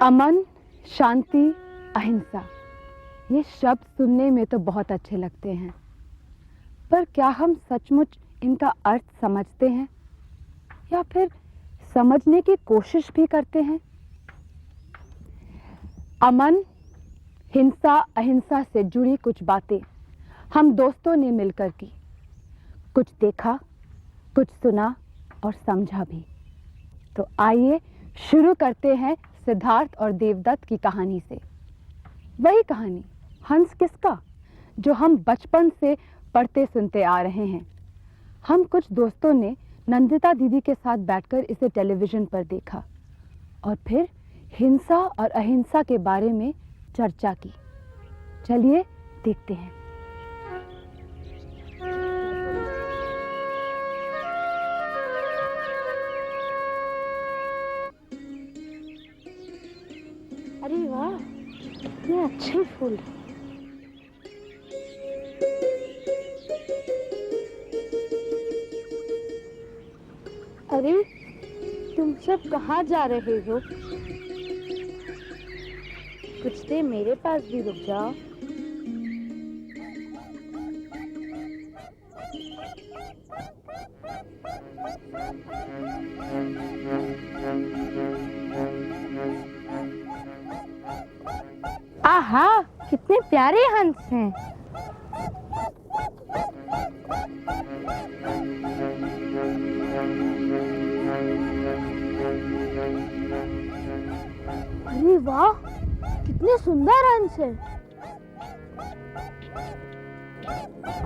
अमन, शांति, अहिंसा, ये शब्द सुनने में तो बहुत अच्छे लगते हैं, पर क्या हम सचमुच इनका अर्थ समझते हैं या फिर समझने की कोशिश भी करते हैं? अमन, हिंसा, अहिंसा से जुड़ी कुछ बातें हम दोस्तों ने मिलकर की। कुछ देखा, कुछ सुना और समझा भी। तो आइए शुरू करते हैं सिद्धार्थ और देवदत्त की कहानी से। वही कहानी, हंस किसका, जो हम बचपन से पढ़ते सुनते आ रहे हैं। हम कुछ दोस्तों ने नंदिता दीदी के साथ बैठकर इसे टेलीविजन पर देखा और फिर हिंसा और अहिंसा के बारे में चर्चा की। चलिए देखते हैं। अरे वाह, कितने अच्छे फूल। अरे तुम सब कहाँ जा रहे हो? कुछ देर मेरे पास भी रुक जाओ। आहा, कितने प्यारे हंस हैं। अरे वाह, कितने सुंदर हंस हैं।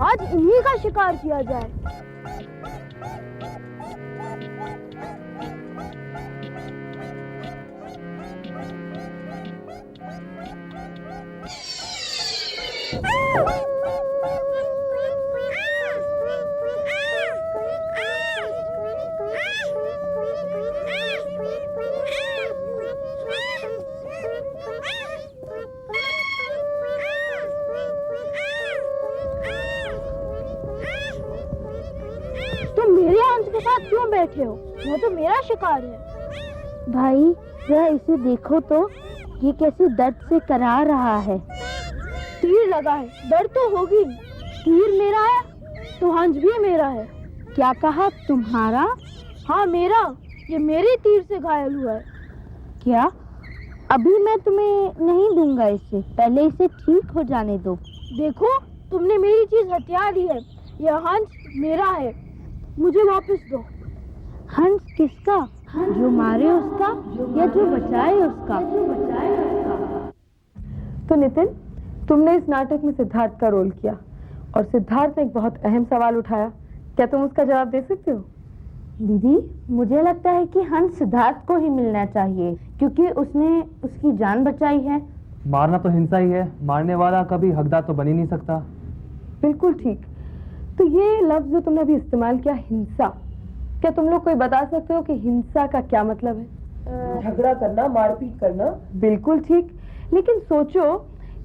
आज इन्हीं का शिकार किया जाए। तुम मेरे हंस के साथ क्यों बैठे हो? वो तो मेरा शिकार है। भाई जरा इसे देखो तो, ये कैसे दर्द से करा रहा है। तीर लगा है, दर्द तो होगी। तीर मेरा है तो हंस भी मेरा है। क्या कहा, तुम्हारा? हाँ मेरा, ये मेरी तीर से घायल हुआ है। क्या? अभी मैं तुम्हें नहीं दूंगा इसे, पहले इसे ठीक हो जाने दो। देखो, तुमने मेरी चीज हथिया ली है। यह हंस मेरा है, मुझे वापस दो। हंस किसका? जो मारे उसका या जो बचाए उसका? तो नितिन, तुमने इस नाटक में सिद्धार्थ का रोल किया और सिद्धार्थ ने एक बहुत अहम सवाल उठाया। क्या तुम उसका जवाब दे सकते हो? दीदी, मुझे लगता है कि हंस सिद्धार्थ को ही मिलना चाहिए, क्योंकि उसने उसकी जान बचाई है। मारना तो हिंसा ही है, मारने वाला कभी हकदार तो बन ही नहीं सकता। बिल्कुल ठीक। तो ये लफ्ज जो तुमने अभी इस्तेमाल किया, हिंसा, क्या तुम लोग कोई बता सकते हो कि हिंसा का क्या मतलब है? झगड़ा करना, मारपीट करना। बिल्कुल ठीक, लेकिन सोचो,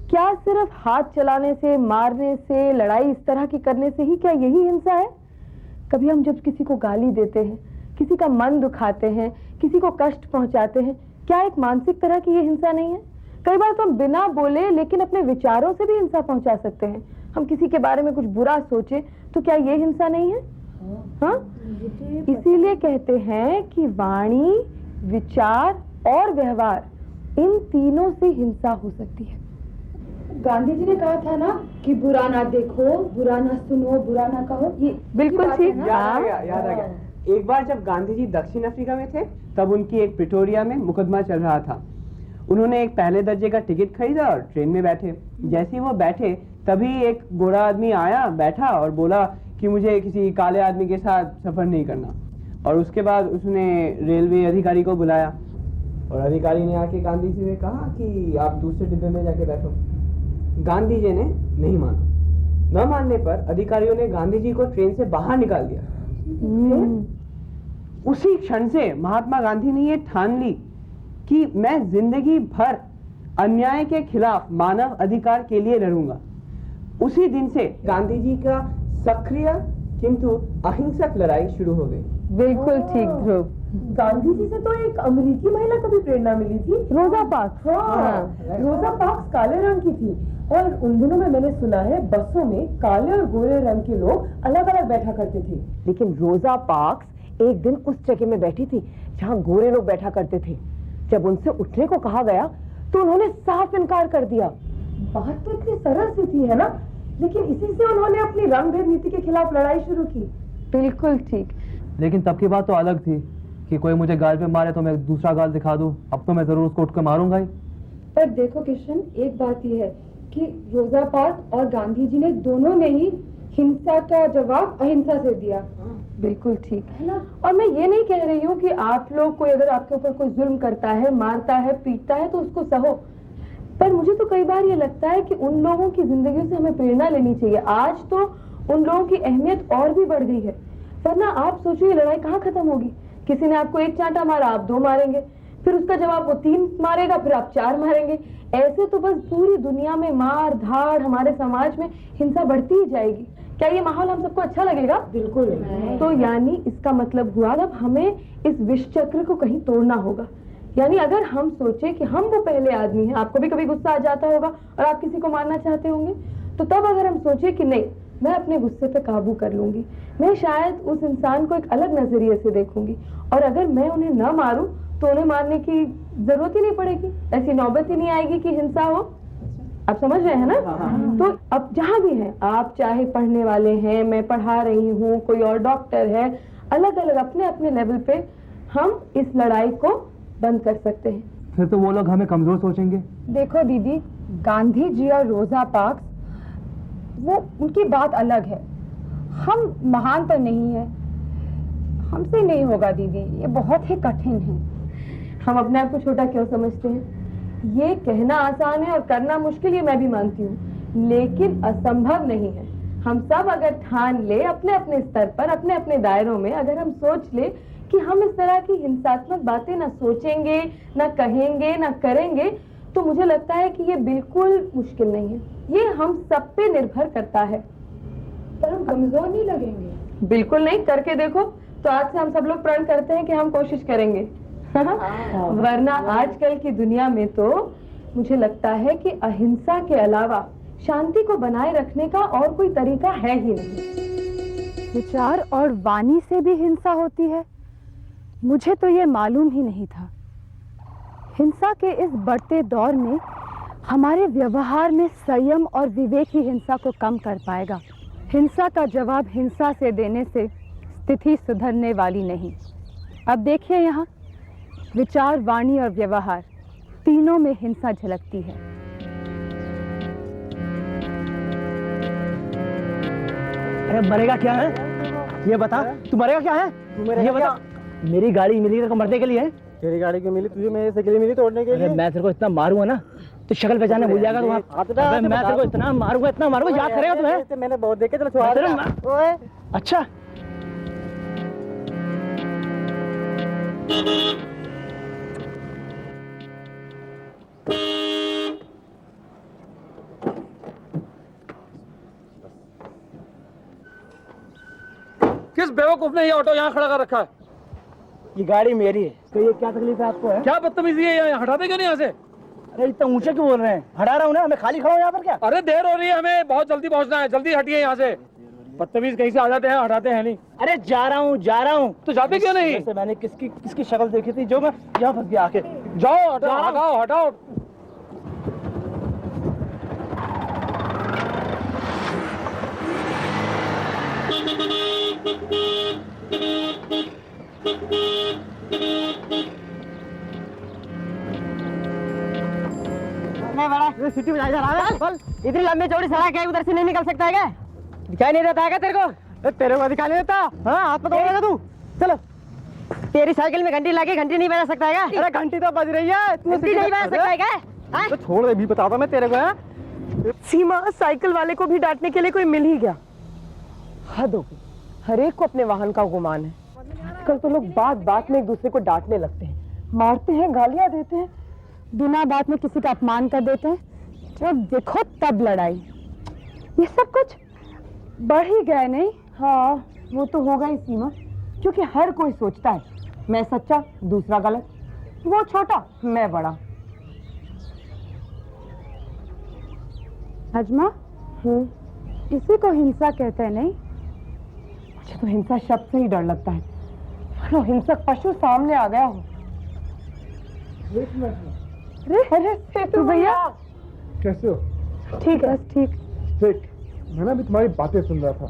क्या सिर्फ हाथ चलाने से, मारने से, लड़ाई इस तरह की करने से ही क्या यही हिंसा है? कभी हम जब किसी को गाली देते हैं, किसी का मन दुखाते हैं, किसी को कष्ट पहुंचाते हैं, क्या एक मानसिक तरह की ये हिंसा नहीं है? कई बार तो हम बिना बोले लेकिन अपने विचारों से भी हिंसा पहुंचा सकते हैं। हम किसी के बारे में कुछ बुरा सोचे तो क्या ये हिंसा नहीं है? हाँ, इसीलिए कहते हैं कि वाणी, विचार और व्यवहार, इन तीनों से हिंसा हो सकती है। गांधी जी ने कहा था ना कि बुरा ना देखो, बुरा ना सुनो, बुरा ना कहो। ये बिल्कुल ठीक। याद आ गया। एक बार जब गांधी जी दक्षिण अफ्रीका में थे, तब उनकी एक प्रिटोरिया में मुकदमा चल रहा था। उन्होंने एक पहले दर्जे का टिकट खरीदा और ट्रेन में बैठे। जैसे ही वो बैठे, तभी एक गोरा आदमी आया, बैठा और बोला कि मुझे किसी काले आदमी के साथ सफर नहीं करना। और उसके बाद उसने रेलवे अधिकारी को बुलाया और अधिकारी ने आके गांधी जी से कहा कि आप दूसरे डिब्बे में जाके बैठो। गांधी जी ने नहीं माना। न मानने पर अधिकारियों ने गांधी जी को ट्रेन से बाहर निकाल दिया। उसी क्षण से महात्मा गांधी ने ये ठान ली कि मैं जिंदगी भर अन्याय के खिलाफ मानव अधिकार के लिए लड़ूंगा। उसी दिन से गांधी जी का सक्रिय, किंतु अहिंसक लड़ाई शुरू हो गई। बिल्कुल ठीक ध्रुव। गांधी जी से तो एक अमेरिकी महिला को भी प्रेरणा मिली थी, रोजा पार्क्स। हाँ, रोजा पार्क्स काले रंग की थी और उन दिनों में मैंने सुना है बसों में काले और गोरे रंग के लोग अलग अलग बैठा करते थे। लेकिन रोजा पार्क्स एक दिन उस जगह में बैठी थी जहाँ गोरे लोग बैठा करते थे। जब उनसे उठने को कहा गया तो उन्होंने साफ इनकार कर दिया। बात तो इतनी सरल सी थी, है ना? लेकिन इसी से उन्होंने अपनी रंग भेद नीति के खिलाफ लड़ाई शुरू की। बिल्कुल ठीक। लेकिन तब की बात तो अलग थी कि कोई मुझे गाल पे मारे तो मैं दूसरा गाल दिखा दूं। अब तो मैं जरूर उसको उठ कर मारूंगा ही। पर देखो किशन, एक बात यह है कि रोजा पार्क्स और गांधी जी ने दोनों ने ही हिंसा का जवाब अहिंसा से दिया। बिल्कुल ठीक है ना। और मैं ये नहीं कह रही हूँ कि आप लोग कोई अगर आपके ऊपर कोई जुल्म करता है, मारता है, पीटता है तो उसको सहो। पर मुझे तो कई बार ये लगता है कि उन लोगों की जिंदगी से हमें प्रेरणा लेनी चाहिए। आज तो उन लोगों की अहमियत और भी बढ़ गई है, वरना आप सोचिए ये लड़ाई कहाँ खत्म होगी। किसी ने आपको एक चांटा मारा, आप 2 मारेंगे, फिर उसका जवाब वो 3 मारेगा, फिर आप 4 मारेंगे। ऐसे तो बस पूरी दुनिया में मार धाड़, हमारे समाज में हिंसा बढ़ती ही जाएगी। क्या ये माहौल हम सबको अच्छा लगेगा? बिल्कुल। तो यानी इसका मतलब हुआ अब हमें इस विष चक्र को कहीं तोड़ना होगा। यानी अगर हम सोचे कि हम वो पहले आदमी हैं, आपको भी कभी गुस्सा आ जाता होगा और आप किसी को मारना चाहते होंगे, तो तब अगर हम सोचे कि नहीं, मैं अपने गुस्से पे काबू कर लूंगी, मैं शायद उस इंसान को एक अलग नजरिए से देखूंगी, और अगर मैं उन्हें न मारूं तो उन्हें मारने की जरूरत ही नहीं पड़ेगी, ऐसी नौबत ही नहीं आएगी कि हिंसा हो। आप समझ रहे हैं ना? तो अब जहाँ भी हैं आप, चाहे पढ़ने वाले हैं, मैं पढ़ा रही हूँ, कोई और डॉक्टर है, अलग अलग अपने अपने लेवल पे हम इस लड़ाई को बंद कर सकते हैं। फिर तो वो लोग हमें कमजोर सोचेंगे। देखो दीदी, गांधी जी और रोजा पार्क्स, वो उनकी बात अलग है। हम महान तो नहीं है, हमसे नहीं होगा दीदी, ये बहुत ही कठिन है। हम अपने आप को छोटा क्यों समझते हैं? ये कहना आसान है और करना मुश्किल, ये मैं भी मानती हूँ, लेकिन असंभव नहीं है। हम सब अगर ठान ले अपने अपने स्तर पर, अपने अपने दायरों में, अगर हम सोच ले कि हम इस तरह की हिंसात्मक बातें न सोचेंगे, न कहेंगे, न करेंगे, तो मुझे लगता है कि ये बिल्कुल मुश्किल नहीं है। ये हम सब पे निर्भर करता है। पर हम कमजोर नहीं लगेंगे। बिल्कुल नहीं, करके देखो। तो आज से हम सब लोग प्रण करते हैं कि हम कोशिश करेंगे। वरना आजकल की दुनिया में तो मुझे लगता है कि अहिंसा के अलावा शांति को बनाए रखने का और कोई तरीका है ही नहीं। विचार और वाणी से भी हिंसा होती है, मुझे तो ये मालूम ही नहीं था। हिंसा के इस बढ़ते दौर में हमारे व्यवहार में संयम और विवेक ही हिंसा को कम कर पाएगा। हिंसा का जवाब हिंसा से देने से स्थिति सुधरने वाली नहीं। अब देखिए यहाँ, विचार, वाणी और व्यवहार तीनों में हिंसा झलकती है। अरे मरेगा क्या है ये बता, तू मरेगा क्या है ये बता। मेरी गाड़ी मिली तेरे को मरने के लिए? तेरी गाड़ी क्यों मिली तुझे? मेरे साइकिल मिली तोड़ने के लिए। अरे मैं तेरे को इतना मारूंगा ना तो शक्ल पहचानना भूल जाएगा। मैं तेरे को इतना मारूंगा याद करेगा तुम्हें? मैंने बहुत देखे, चलो छोड़। अच्छा किस बेवकूफ ने ये ऑटो यहाँ खड़ा कर रखा है? ये गाड़ी मेरी है, तो ये क्या तकलीफ है आपको? है क्या बदतमीजी है, यहाँ हटा देगा नहीं यहाँ से? अरे इतना ऊंचे क्यों बोल रहे हैं? हटा रहा हूँ ना, मैं खाली खड़ा हूँ यहाँ पर। क्या अरे देर हो रही है, हमें बहुत जल्दी पहुँचना है, जल्दी हटिए यहाँ से। बदतमीज कहीं से आ जाते हैं, हटाते हैं नहीं। अरे जा रहा हूँ। तो जाते क्यों नहीं? मैंने किसकी शक्ल देखी थी जो मैं यहाँ फंस गया आके। जाओ हटाओ। सिटी में जा रहा है। इतनी लंबी चौड़ी सड़क है, उधर से नहीं निकल सकता है क्या? दिखाई नहीं देता है क्या तेरे को? तेरे को दिखाई नहीं देता? हाँ हाथ पकड़ेगा तू। चलो, तेरी साइकिल में घंटी लगी, घंटी नहीं बजा सकता है क्या? अरे घंटी तो बज रही है, तू घंटी नहीं बजा सकता है क्या? तो छोड़ दे, भी बताता मैं तेरे को। सीमा, साइकिल वाले को भी डांटने के लिए कोई मिल ही गया। हद हो गई, हर एक को अपने वाहन का गुमान है। आजकल तो लोग बात में एक दूसरे को डांटने लगते हैं, मारते हैं, गालियां देते हैं, बिना बात में किसी का अपमान कर देते हैं। जब देखो तब लड़ाई। ये सब कुछ बढ़ ही गया नहीं? हाँ वो तो होगा ही सीमा, क्योंकि हर कोई सोचता है मैं सच्चा दूसरा गलत, वो छोटा मैं बड़ा। हजमा, इसी को हिंसा कहते हैं नहीं? मुझे तो हिंसा शब्द से ही डर लगता है, मानो हिंसक पशु सामने आ गया हो। अरे सेतु भैया, कैसे हो? ठीक है, बस ठीक। देख, मैं ना भी तुम्हारी बातें सुन रहा था।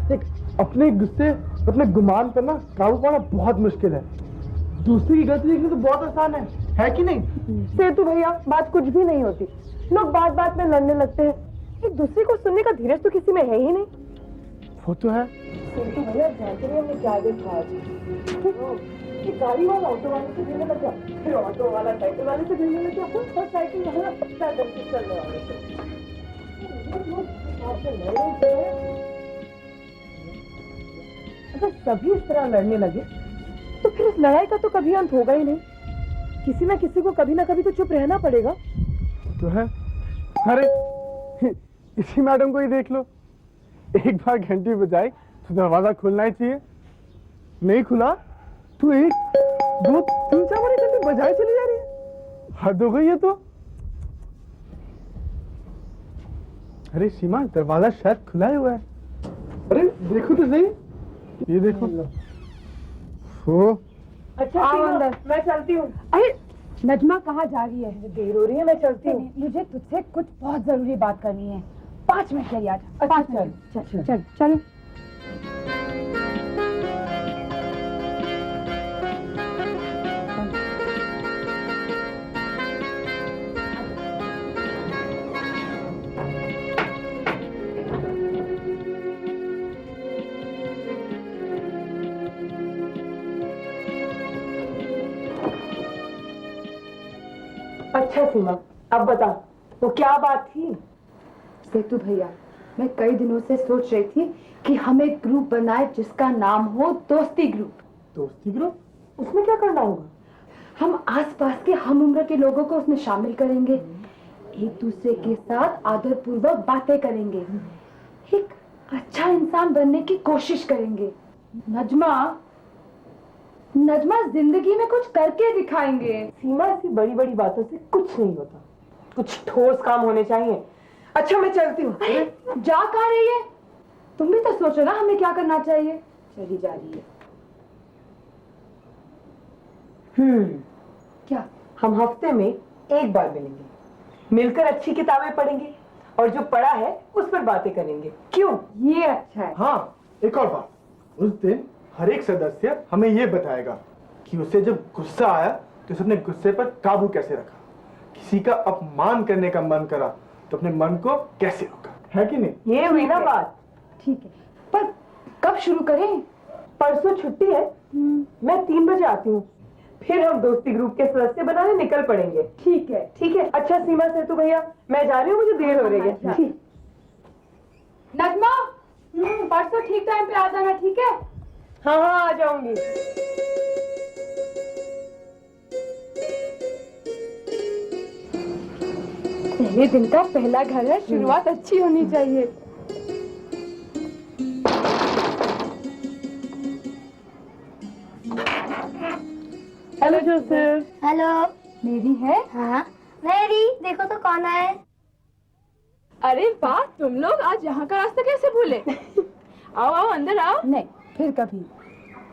देख, अपने गुस्से, अपने गुमान पर ना काबू पाना बहुत मुश्किल है। दूसरी की गलती देखना तो बहुत आसान है कि नहीं? सेतु भैया, बात कुछ भी नहीं होती, लोग बात बात में लड़ने लगते हैं, एक दूसरे को सुनने का धीरज तो किसी में है ही नहीं। वो तो है। सेतु भैया, जानते हैं हमने क्या देखा आज? कि गाड़ी वाला ऑटो वाले से भिड़ने लग गया, फिर ऑटो वाला साइकिल वाले से भिड़ने लग गया, और साइकिल वाला पैदल से चलने वाले से। अगर सभी इस तरह लड़ने लगे तो फिर इस लड़ाई का तो कभी अंत होगा ही नहीं। किसी ना किसी को कभी ना कभी तो चुप रहना पड़ेगा। तो है। अरे इसी मैडम को ही देख लो, एक बार घंटी बजाई तो दरवाजा खुलना ही चाहिए, नहीं खुला तो 1 2 3 4 बार घंटी बजाई चली जा रही है। हद हो गई है तो। अरे सीमा, दरवाजा शायद खुला ही हुआ है। अरे देखो तो सही, ये देखो। ओ अच्छा सीमा, मैं चलती हूँ। अरे नजमा कहाँ जा रही है? देर हो रही है, मैं चलती हूँ। मुझे तुझसे कुछ बहुत जरूरी बात करनी है। 5 मिनट के लिए आ जा। अच्छा, 5 मिनट। चल चल। अच्छा सीमा, अब बता, वो क्या बात थी? सेतु भैया, मैं कई दिनों से सोच रही थी कि हम एक ग्रुप बनाए जिसका नाम हो दोस्ती ग्रुप। दोस्ती ग्रुप? उसमें क्या करना होगा? हम आसपास के हम उम्र के लोगों को उसमें शामिल करेंगे, एक दूसरे के साथ आदर पूर्वक बातें करेंगे, एक अच्छा इंसान बनने की कोशिश करेंगे। नजमा जिंदगी में कुछ करके दिखाएंगे। सीमा, ऐसी बड़ी बड़ी बातों से कुछ नहीं होता, कुछ ठोस काम होने चाहिए। अच्छा, मैं चलती हूँ। जा कहाँ रही है? तुम भी तो सोचो ना हमें क्या करना चाहिए। चली जा रही है। क्या? हम हफ्ते में एक बार मिलेंगे, मिलकर अच्छी किताबें पढ़ेंगे और जो पढ़ा है उस पर बातें करेंगे। क्यों? ये अच्छा है। हाँ, एक और बात, उस दिन हर एक सदस्य हमें ये बताएगा कि उसे जब गुस्सा आया तो उसे अपने गुस्से पर काबू कैसे रखा, किसी का अपमान करने का मन करा तो अपने मन को कैसे रोका, है कि नहीं? ये हुई ना बात। ठीक है, पर कब शुरू करें? परसों छुट्टी है, मैं 3 बजे आती हूँ, फिर हम दोस्ती ग्रुप के सदस्य बनाने निकल पड़ेंगे। ठीक है। ठीक है। अच्छा सीमा, सेतु भैया, मैं जा रही हूँ, मुझे देर हो रही है। ठीक। नजमा, परसों ठीक टाइम पे आ जाना, ठीक है? हाँ हाँ, आ जाऊंगी। पहले दिन का पहला घर है, शुरुआत अच्छी होनी चाहिए। Hello Joseph. हेलो। मेरी है? हाँ मेरी, देखो तो कौन है। अरे वाह, तुम लोग आज यहाँ का रास्ता कैसे भूले? आओ आओ, अंदर आओ। नहीं, फिर कभी।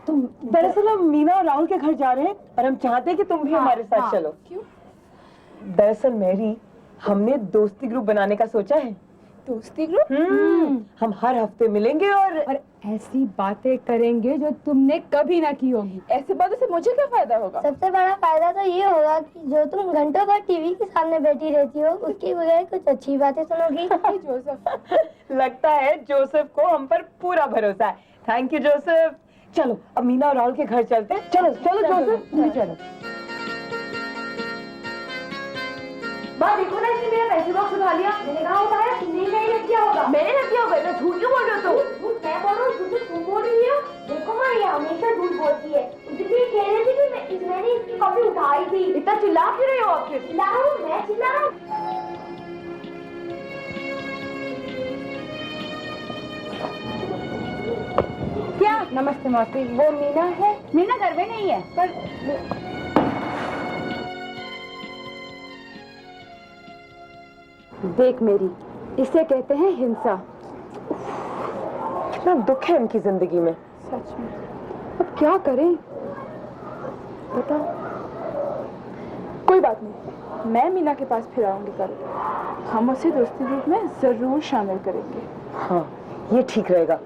तुम दरअसल हम मीना और राहुल के घर जा रहे हैं और हम चाहते हैं कि तुम भी हमारे साथ चलो। क्यों? दरअसल मैरी, हमने दोस्ती ग्रुप बनाने का सोचा है। दोस्ती ग्रुप? हम हर हफ्ते मिलेंगे और ऐसी बातें करेंगे जो तुमने कभी ना की होगी। ऐसी बातों से मुझे क्या फायदा होगा? सबसे बड़ा फायदा तो ये होगा कि जो तुम घंटों भर टीवी के सामने बैठी रहती हो, उसकी बजाय कुछ अच्छी बातें सुनोगी। जोसेफ, लगता है जोसेफ को हम पर पूरा भरोसा है। Thank you Joseph. चलो अब मीना और राहुल के घर चलते हैं। चलो चलो जोसेफ, तुम भी चलो। बात देखो ना, इसने मेरा पैसे बॉक्स उठा लिया। मैंने कहा उठाया, तुमने नहीं रख दिया होगा। मैंने रख दिया होगा। मैं झूठ क्यों बोल रही हो? झूठ मैं बोल रहा हूँ, झूठ तुम बोल रही हो। देखो माँ, ये हमेशा झूठ बोलती है। उस दिन ये कह रही थी कि मैंने इसकी कॉपी उठाई थी। इतना चिल्ला क्यों रही हो आखिर? चिल्ला रहा हूँ, मैं चिल्ला रहा हूँ। नमस्ते मौसी, वो मीना है? मीना घर में नहीं है। पर देख मेरी, इसे कहते हैं हिंसा। कितना दुख है इनकी जिंदगी में। सच में, अब क्या करें बता। कोई बात नहीं, मैं मीना के पास फिर आऊंगी कल। हम उसे दोस्ती ग्रुप में जरूर शामिल करेंगे। हाँ, ये ठीक रहेगा।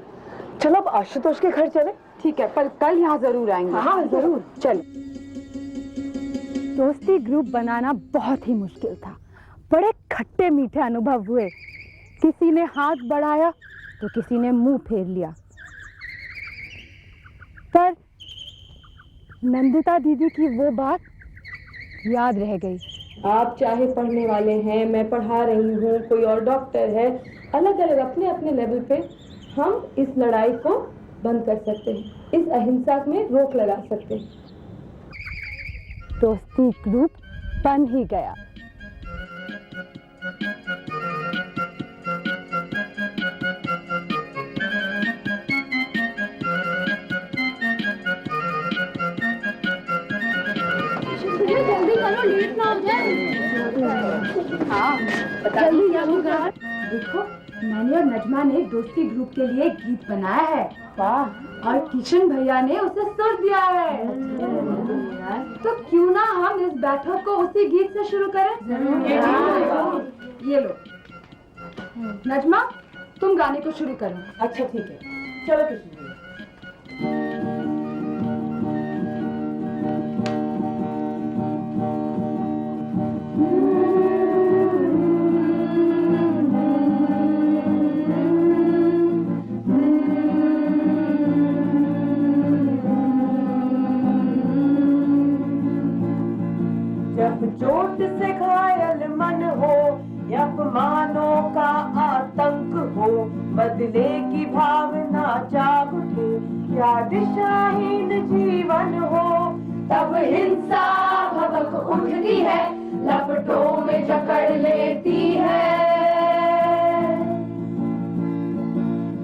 चलो अब आशुतोष के घर चले। ठीक है, पर कल यहाँ जरूर आएंगे। हाँ जरूर। चल। दोस्ती ग्रुप बनाना बहुत ही मुश्किल था। बड़े खट्टे मीठे अनुभव हुए। किसी ने हाथ बढ़ाया तो किसी ने मुंह फेर लिया, पर नंदिता दीदी की वो बात याद रह गई। आप चाहे पढ़ने वाले हैं, मैं पढ़ा रही हूँ, कोई और डॉक्टर है, अलग अलग अपने अपने लेवल पे हम इस लड़ाई को बंद कर सकते हैं, इस अहिंसा में रोक लगा सकते हैं। दोस्ती ग्रुप बन ही गया। जल्दी करो, लेट ना हो जाए। हाँ, जल्दी जाओ। देखो, मैंने और नजमा ने दोस्ती ग्रुप के लिए गीत बनाया है। वाह! और किशन भैया ने उसे सुर दिया है। तो क्यों ना हम इस बैठक को उसी गीत से शुरू करें? ये लो, नजमा तुम गाने को शुरू करो। अच्छा ठीक है, चलो किशन भैया। जब चोट से घायल मन हो या अपमानों का आतंक हो, बदले की भावना जाग उठे, या दिशाहीन जीवन हो, तब हिंसा भभक उठती है, लपटों में जकड़ लेती है।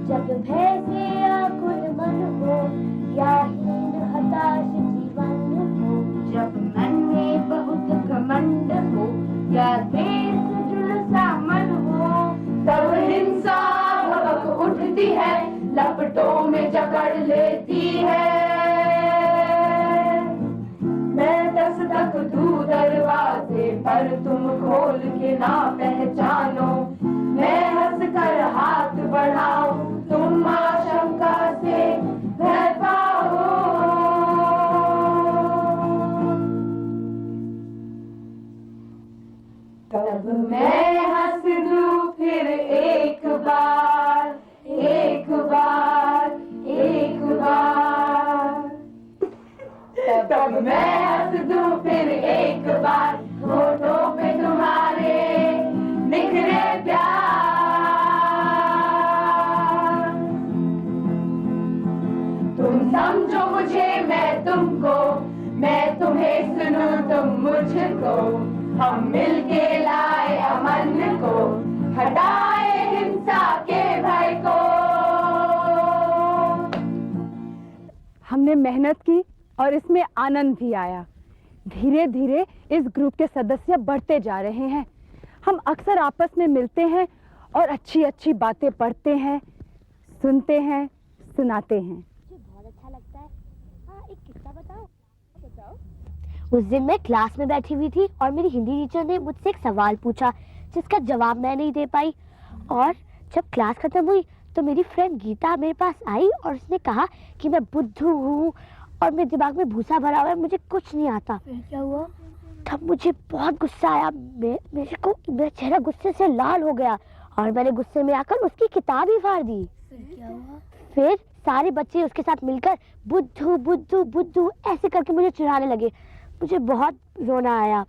जब भय से आकुल मन हो या हीन हताश जीवन हो, जब मन में बहुत घमंड हो या देश जुलसा मन हो, तब हिंसा भभक उठती है, लपटों में जकड़ लेती है। मैं दस्तक दूं दरवाजे पर, तुम खोल के ना पहचानो, मैं हंस कर हाथ बढ़ाऊं, तुम आशंका से भय पाओ। तब मैं हंस दूं फिर एक बार, एक बार, एक बार। तब मैं हंस दूं फिर एक बार, होठों पे तुम्हारे निखरे प्यार। तुम समझो मुझे, मैं तुमको, मैं तुम्हें सुनूं, तुम मुझको, हम मिलके लाए अमन को, हटाए हिंसा के भय को। हमने मेहनत की और इसमें आनंद भी आया। धीरे धीरे इस ग्रुप के सदस्य बढ़ते जा रहे हैं। हम अक्सर आपस में मिलते हैं और अच्छी अच्छी बातें पढ़ते हैं, सुनते हैं, सुनाते हैं। बहुत अच्छा लगता है। हाँ, एक किस्सा बताओ। उस दिन मैं क्लास में बैठी हुई थी और मेरी हिंदी टीचर ने मुझसे एक सवाल पूछा जिसका जवाब मैं नहीं दे पाई, और जब क्लास खत्म हुई तो मेरी फ्रेंड गीता मेरे पास आई और उसने कहा कि मैं बुद्धू हूँ और मेरे दिमाग में भूसा भरा हुआ है, मुझे कुछ नहीं आता। फिर क्या हुआ? तब मुझे बहुत गुस्सा आया। मेरा चेहरा गुस्से से लाल हो गया और मैंने गुस्से में आकर उसकी किताब ही फाड़ दी। फिर क्या हुआ? फिर सारे बच्चे उसके साथ मिलकर बुद्धू बुद्धू बुद्धू ऐसे करके मुझे चिढ़ाने लगे। मुझे बहुत रोना आया।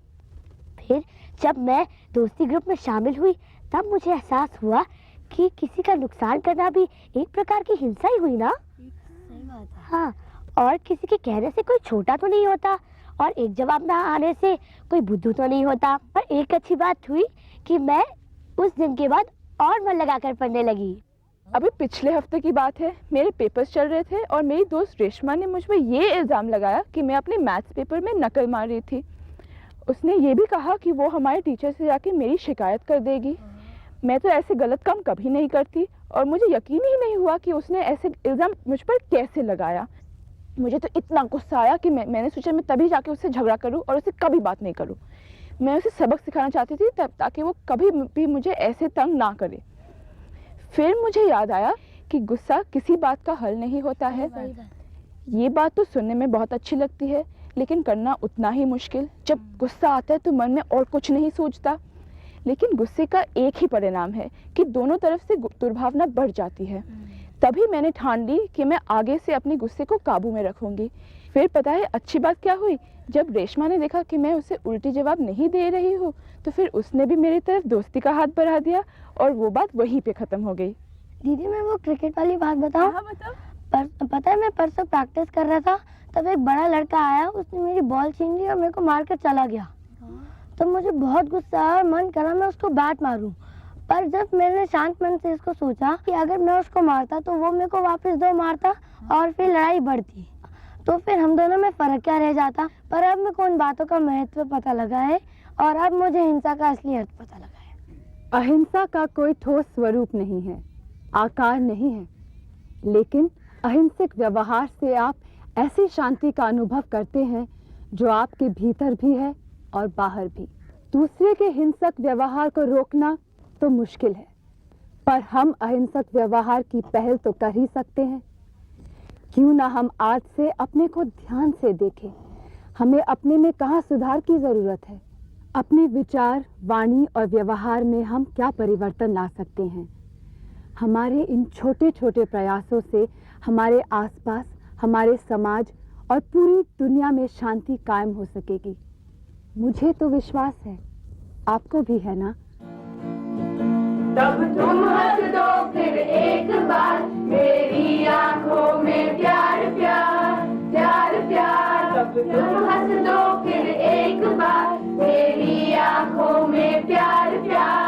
फिर जब मैं दोस्ती ग्रुप में शामिल हुई तब मुझे एहसास हुआ कि किसी का नुकसान करना भी एक प्रकार की हिंसा ही हुई ना। सही बात है। हाँ, और किसी के कहने से कोई छोटा तो नहीं होता और एक जवाब ना आने से कोई बुद्धू तो नहीं होता। पर एक अच्छी बात हुई कि मैं उस दिन के बाद और मन लगाकर पढ़ने लगी। अभी पिछले हफ्ते की बात है, मेरे पेपर्स चल रहे थे और मेरी दोस्त रेशमा ने मुझ पर ये इल्ज़ाम लगाया कि मैं अपने मैथ्स पेपर में नकल मार रही थी। उसने ये भी कहा कि वो हमारे टीचर से जाके मेरी शिकायत कर देगी। मैं तो ऐसे गलत काम कभी नहीं करती और मुझे यकीन ही नहीं हुआ कि उसने ऐसे इल्ज़ाम मुझ पर कैसे लगाया। मुझे तो इतना गुस्सा आया कि मैंने सोचा मैं तभी जाके उससे झगड़ा करूं और उससे कभी बात नहीं करूं। मैं उसे सबक सिखाना चाहती थी तब ताकि वो कभी भी मुझे ऐसे तंग ना करे। फिर मुझे याद आया कि गुस्सा किसी बात का हल नहीं होता है। ये बात तो सुनने में बहुत अच्छी लगती है, लेकिन करना उतना ही मुश्किल। जब गुस्सा आता है तो मन में और कुछ नहीं सोचता, लेकिन गुस्से का एक ही परिणाम है कि दोनों तरफ से दुर्भावना बढ़ जाती है। तभी मैंने ठान ली कि मैं आगे से अपने गुस्से को काबू में रखूंगी। फिर पता है अच्छी बात क्या हुई, जब रेशमा ने देखा कि मैं उसे उल्टी जवाब नहीं दे रही हूँ तो फिर उसने भी मेरी तरफ दोस्ती का हाथ बढ़ा दिया और वो बात वहीं पे खत्म हो गई। दीदी मैं वो क्रिकेट वाली बात बताऊं? हाँ बताओ। पता है मैं परसों प्रैक्टिस कर रहा था, तब एक बड़ा लड़का आया, उसने मेरी बॉल छीन ली और मेरे को मार कर चला गया। तो मुझे बहुत गुस्सा आया और मन करा मैं उसको बैट मारूं। पर जब मैंने शांत मन से इसको सोचा कि अगर मैं उसको मारता तो वो मेरे को वापस 2 मारता और फिर लड़ाई बढ़ती, तो फिर हम दोनों में फर्क क्या रह जाता। पर अब मेरे को उन बातों का महत्व पता लगा है और अब मुझे हिंसा का असली अर्थ पता लगा है। अहिंसा का कोई ठोस स्वरूप नहीं है, आकार नहीं है, लेकिन अहिंसक व्यवहार से आप ऐसी शांति का अनुभव करते हैं जो आपके भीतर भी है और बाहर भी। दूसरे के हिंसक व्यवहार को रोकना तो मुश्किल है, पर हम अहिंसक व्यवहार की पहल तो कर ही सकते हैं। क्यों ना हम आज से अपने को ध्यान से देखें, हमें अपने में कहाँ सुधार की जरूरत है, अपने विचार, वाणी और व्यवहार में हम क्या परिवर्तन ला सकते हैं। हमारे इन छोटे छोटे प्रयासों से हमारे आसपास, हमारे समाज और पूरी दुनिया में शांति कायम हो सकेगी। मुझे तो विश्वास है, आपको भी है ना? तब तुम हंस दो फिर एक बार, मेरी आंखों में प्यार प्यार प्यार प्यार। तब तुम हंस दो फिर एक बार, मेरी आंखों में प्यार प्यार।